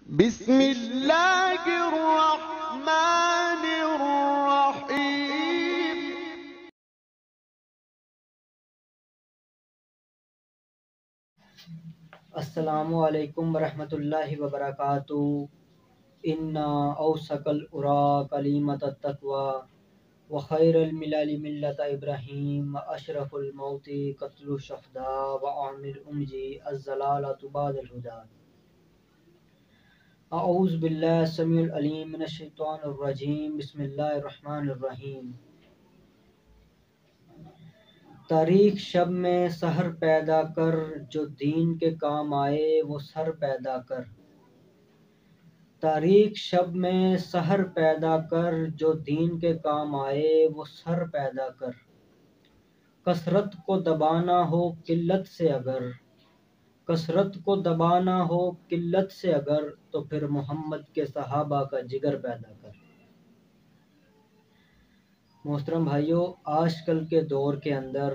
بسم اللہ الرحمن الرحیم۔ السلام علیکم ورحمۃ اللہ وبرکاتہ۔ انا اوثق الارا کلیمۃ التقوی وخیر الملل ملت ابراہیم اشرف الموت قتل الشہداء وعام الامجی الضلالۃ بعد الہدی۔ اعوذ باللہ السمیع العلیم من الشیطان الرجیم، بسم اللہ الرحمن الرحیم۔ تاریک شب میں سحر پیدا کر، جو دین کے کام آئے وہ سر پیدا کر۔ تاریک شب میں سحر پیدا کر، جو دین کے کام آئے وہ سر پیدا کر۔ کثرت کو دبانا ہو قلت سے اگر، کثرت کو دبانا ہو قلت سے اگر، تو پھر محمد کے صحابہ کا جگر پیدا کر۔ محترم بھائیوں، آج کل کے دور کے اندر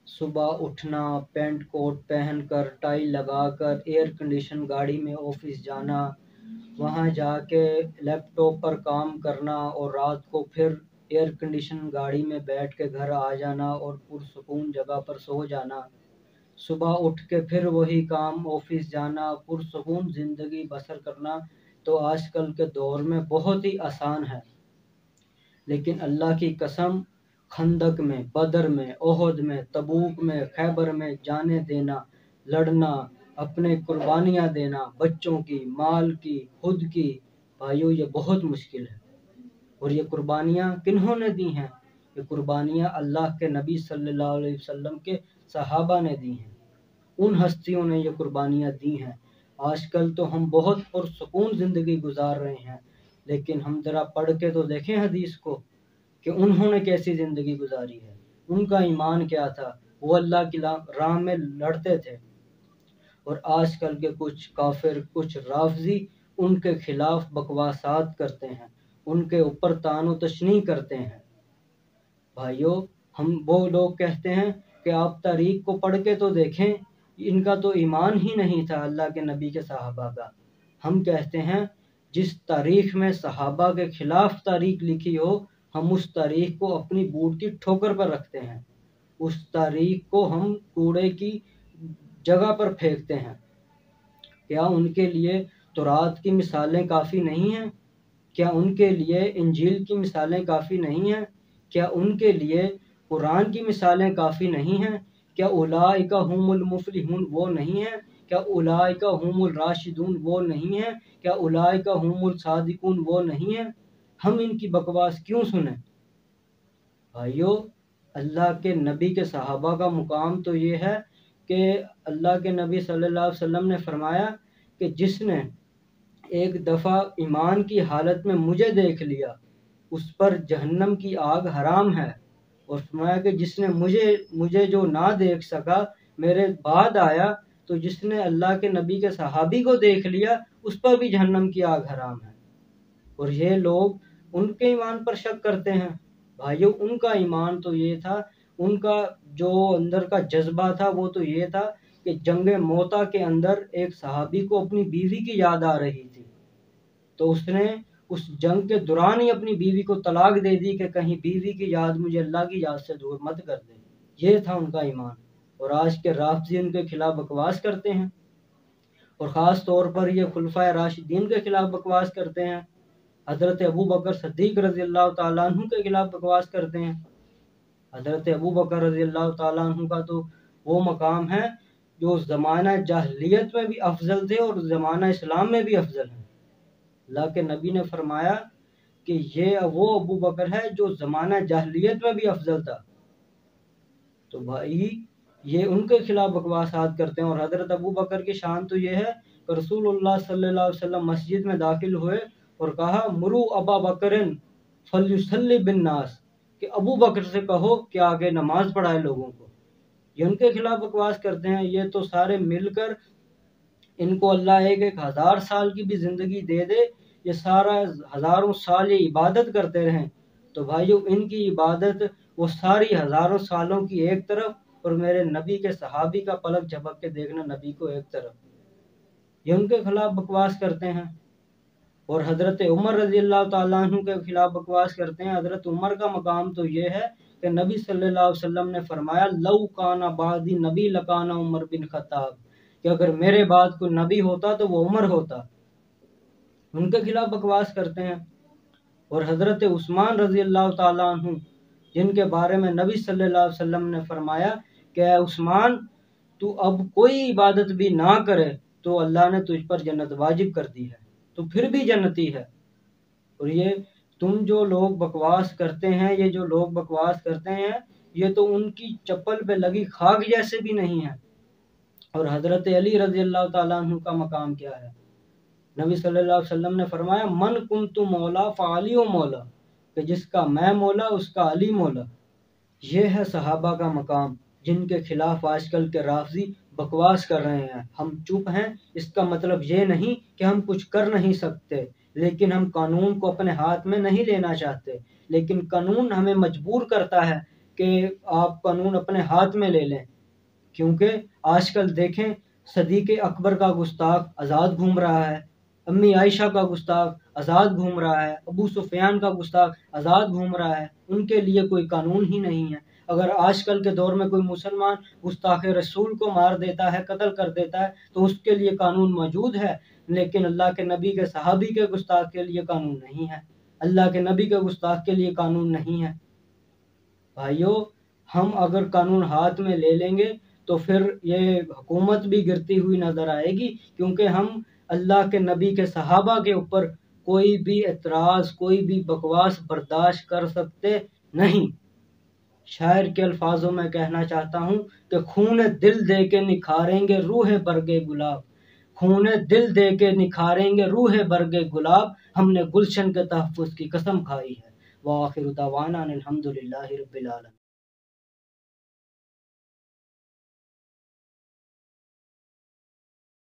صبح اٹھنا، پینٹ کوٹ پہن کر، ٹائی لگا کر، ایئر کنڈیشن گاڑی میں آفس جانا، وہاں جا کے لیپ ٹاپ پر کام کرنا اور رات کو پھر ایئر کنڈیشن گاڑی میں بیٹھ کے گھر آ جانا اور پرسکون جگہ پر سو جانا، صبح اٹھ کے پھر وہی کام آفس جانا، پرسکون زندگی بسر کرنا تو آج کل کے دور میں بہت ہی آسان ہے۔ لیکن اللہ کی قسم، خندق میں، بدر میں، احد میں، تبوک میں، خیبر میں جانیں دینا، لڑنا، اپنے قربانیاں دینا، بچوں کی، مال کی، خود کی، بھائیو یہ بہت مشکل ہے۔ اور یہ قربانیاں کنہوں نے دی ہیں؟ یہ قربانیاں اللہ کے نبی صلی اللہ علیہ وسلم کے صحابہ نے دی ہیں، ان ہستیوں نے یہ قربانیاں دی ہیں۔ آج کل تو ہم بہت پرسکون زندگی گزار رہے ہیں، لیکن ہم ذرا پڑھ کے تو دیکھیں حدیث کو کہ انہوں نے کیسی زندگی گزاری ہے، ان کا ایمان کیا تھا، وہ اللہ کی راہ میں لڑتے تھے۔ اور آج کل کے کچھ کافر، کچھ رافضی ان کے خلاف بکواسات کرتے ہیں، ان کے اوپر طعن و تشنیع کرتے ہیں۔ بھائیو، ہم وہ لوگ کہتے ہیں کہ آپ تاریخ کو پڑھ کے تو دیکھیں، ان کا تو ایمان ہی نہیں تھا اللہ کے نبی کے صحابہ کا۔ ہم کہتے ہیں جس تاریخ میں صحابہ کے خلاف تاریخ لکھی ہو، ہم اس تاریخ کو اپنی بوٹ کی ٹھوکر پر رکھتے ہیں، اس تاریخ کو ہم کوڑے کی جگہ پر پھینکتے ہیں۔ کیا ان کے لیے تورات کی مثالیں کافی نہیں ہیں؟ کیا ان کے لیے انجیل کی مثالیں کافی نہیں ہیں؟ کیا ان کے لیے قرآن کی مثالیں کافی نہیں ہیں؟ کیا اولئک هم المفلحون وہ نہیں ہیں؟ کیا اولئک هم الراشدون وہ نہیں ہیں؟ کیا اولئک هم الصادقون وہ نہیں ہیں؟ ہم ان کی بکواس کیوں سنیں؟ بھائیو، اللہ کے نبی کے صحابہ کا مقام تو یہ ہے کہ اللہ کے نبی صلی اللہ علیہ وسلم نے فرمایا کہ جس نے ایک دفعہ ایمان کی حالت میں مجھے دیکھ لیا اس پر جہنم کی آگ حرام ہے، اور فرمایا کہ جس نے مجھے جو نہ دیکھ سکا، میرے بعد آیا، تو جس نے اللہ کے نبی کے صحابی کو دیکھ لیا اس پر بھی جہنم کی آگ حرام ہے۔ اور یہ لوگ ان کے ایمان پر شک کرتے ہیں۔ بھائیو، ان کا ایمان تو یہ تھا، ان کا جو اندر کا جذبہ تھا وہ تو یہ تھا کہ جنگ موتا کے اندر ایک صحابی کو اپنی بیوی کی یاد آ رہی تھی، تو اس نے اس جنگ کے دوران ہی اپنی بیوی کو طلاق دے دی کہ کہیں بیوی کی یاد مجھے اللہ کی یاد سے دور مت کر دے۔ یہ تھا ان کا ایمان۔ اور آج کے رافضی ان کے خلاف بکواس کرتے ہیں، اور خاص طور پر یہ خلفائے راشدین کے خلاف بکواس کرتے ہیں، حضرت ابو بکر صدیق رضی اللہ تعالیٰ عنہ کے خلاف بکواس کرتے ہیں۔ حضرت ابو بکر رضی اللہ تعالیٰ عنہ کا تو وہ مقام ہے جو زمانہ جاہلیت میں بھی افضل تھے اور زمانہ اسلام میں بھی افضل ہیں۔ اللہ کے نبی نے فرمایا کہ یہ وہ ابو بکر ہے جو زمانہ جاہلیت میں بھی افضل تھا۔ تو بھائی، یہ ان کے خلاف بکواسات کرتے ہیں۔ اور حضرت ابو بکر کی شان تو یہ ہے کہ رسول اللہ صلی اللہ علیہ وسلم مسجد میں داخل ہوئے اور کہا مرو ابا بکرن فلیصلی بالناس، کہ ابو بکر سے کہو کہ آگے نماز پڑھائے لوگوں کو۔ یہ ان کے خلاف بکواس کرتے ہیں۔ یہ تو سارے مل کر ان کو اللہ ایک 1000 سال کی بھی زندگی دے دے، یہ سارا ہزاروں سال یہ عبادت کرتے رہیں، تو بھائیو ان کی عبادت وہ ساری ہزاروں سالوں کی ایک طرف، اور میرے نبی کے صحابی کا پلک جھپک کے دیکھنا نبی کو ایک طرف۔ یہ ان کے خلاف بکواس کرتے ہیں۔ اور حضرت عمر رضی اللہ تعالیٰ عنہ کے خلاف بکواس کرتے ہیں۔ حضرت عمر کا مقام تو یہ ہے کہ نبی صلی اللہ علیہ وسلم نے فرمایا لو کان بعدی نبی لکان عمر بن خطاب، کہ اگر میرے بعد کوئی نبی ہوتا تو وہ عمر ہوتا۔ ان کے خلاف بکواس کرتے ہیں۔ اور حضرت عثمان رضی اللہ تعالیٰ عنہ جن کے بارے میں نبی صلی اللہ علیہ وسلم نے فرمایا کہ اے عثمان تو اب کوئی عبادت بھی نہ کرے تو اللہ نے تجھ پر جنت واجب کر دی ہے، تو پھر بھی جنتی ہے۔ اور یہ تم جو لوگ بکواس کرتے ہیں، یہ جو لوگ بکواس کرتے ہیں، یہ تو ان کی چپل پہ لگی خاک جیسے بھی نہیں ہے۔ اور حضرت علی رضی اللہ تعالیٰ عنہ کا مقام کیا ہے؟ نبی صلی اللہ علیہ وسلم نے فرمایا من کنت مولا فعلی و مولا، کہ جس کا میں مولا اس کا علی مولا۔ یہ ہے صحابہ کا مقام جن کے خلاف آج کل کے رافضی بکواس کر رہے ہیں۔ ہم چپ ہیں اس کا مطلب یہ نہیں کہ ہم کچھ کر نہیں سکتے، لیکن ہم قانون کو اپنے ہاتھ میں نہیں لینا چاہتے، لیکن قانون ہمیں مجبور کرتا ہے کہ آپ قانون اپنے ہاتھ میں لے لیں۔ کیونکہ آج کل دیکھیں صدیق اکبر کا گستاخ آزاد گھوم رہا ہے، امی عائشہ کا گستاخ آزاد گھوم رہا ہے، ابو سفیان کا گستاخ آزاد گھوم رہا ہے، ان کے لیے کوئی قانون ہی نہیں ہے۔ اگر آج کل کے دور میں کوئی مسلمان گستاخ رسول کو مار دیتا ہے، قتل کر دیتا ہے، تو اس کے لیے قانون موجود ہے، لیکن اللہ کے نبی کے صحابی کے گستاخ کے لیے قانون نہیں ہے، اللہ کے نبی کے گستاخ کے لیے قانون نہیں ہے۔ بھائیو، ہم اگر قانون ہاتھ میں لے لیں گے تو پھر یہ حکومت بھی گرتی ہوئی نظر آئے گی، کیونکہ ہم اللہ کے نبی کے صحابہ کے اوپر کوئی بھی اعتراض، کوئی بھی بکواس برداشت کر سکتے نہیں۔ شاعر کے الفاظوں میں کہنا چاہتا ہوں کہ خون دل دے کے نکھاریں گے روح برگے گلاب، خون دل دے کے نکھاریں گے روح برگے گلاب، ہم نے گلشن کے تحفظ کی قسم کھائی ہے۔ وآخر دعوانا الحمدللہ رب العالمین۔